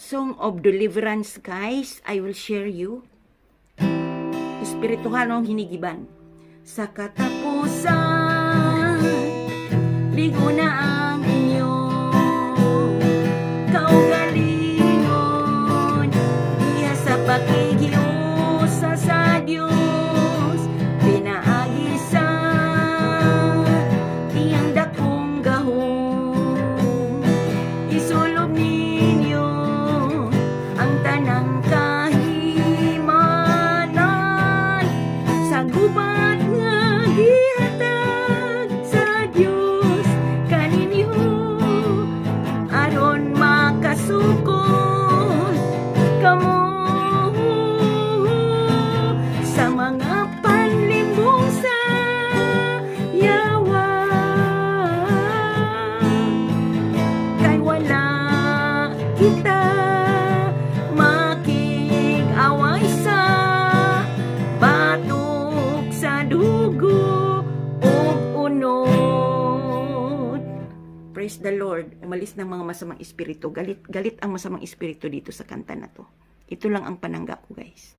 song of deliverance, guys. I will share you. Espirituhanong hinigiban. Sa katapusan, ligo na ang inyong kaugalingon, iya sa pakikiusa sa Diyos, pinaagi sa iyang dakong gahom. Isulob ninyo ang tanang kahimanan sa gubat nga gihatag sa Dios kaninyo, aron makasukol kamo sa mga panlimbong sa yawa, kay wala kita makig-away sa batok sa dugo ug unod. Praise the Lord. Umalis ng mga masamang espiritu. Galit ang masamang espiritu dito sa kanta na to. Ito lang ang panangga ko, guys.